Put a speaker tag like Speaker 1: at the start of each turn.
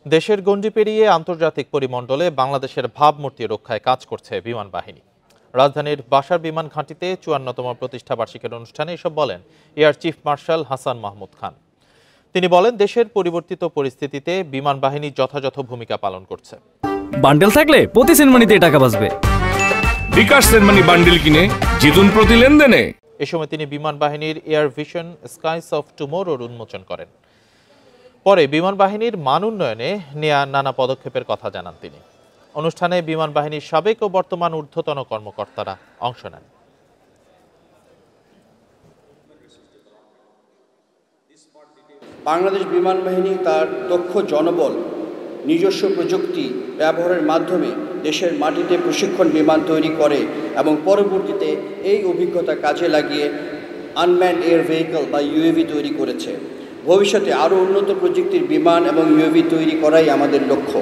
Speaker 1: দেশের গণ্ডি পেরিয়ে আন্তর্জাতিক পরিমণ্ডলে বাংলাদেশের ভাবমূর্তি রক্ষায় কাজ করছে বিমান বাহিনী। রাজধানীর বাসার বিমান ঘাঁটিতে ৫৪তম প্রতিষ্ঠাবার্ষিকীর অনুষ্ঠানে এসব বলেন air chief marshal Hasan Mahmud Khan. তিনি বলেন, দেশের পরিবর্তিত পরিস্থিতিতে বিমান বাহিনী যথাযথ ভূমিকা পালন করছে।
Speaker 2: বান্ডেল থাকলে প্রতি সেনমানিতে টাকা বাঁচবে।
Speaker 3: বিকাশ সেনমানি বান্ডেল কিনে জিতুন প্রতি লেনদেনে।
Speaker 1: এ সময় তিনি বিমান বাহিনীর এয়ার ভিশন স্কাইস অফ টুমোরোর উন্মোচন করেন। পরে বিমান বাহিনীর মান উন্নয়নে নেয়া নানা পদক্ষেপের কথা জানান তিনি। অনুষ্ঠানে বিমান বাহিনীর সাবেক ও বর্তমান ঊর্ধ্বতন কর্মকর্তারা অংশ নেন।
Speaker 4: বাংলাদেশ বিমান বাহিনী তার দক্ষ জনবল, নিজস্ব প্রযুক্তি ব্যবহারের মাধ্যমে দেশের মাটিতে প্রশিক্ষণ বিমান তৈরি করে এবং পরবর্তীতে এই অভিজ্ঞতা কাজে লাগিয়ে আনম্যান্ড এয়ার ভেহিকল বা ইউএভি তৈরি করেছে। ভবিষ্যতে আরও উন্নত প্রযুক্তির বিমান এবং ইউএভি তৈরি করাই আমাদের লক্ষ্য।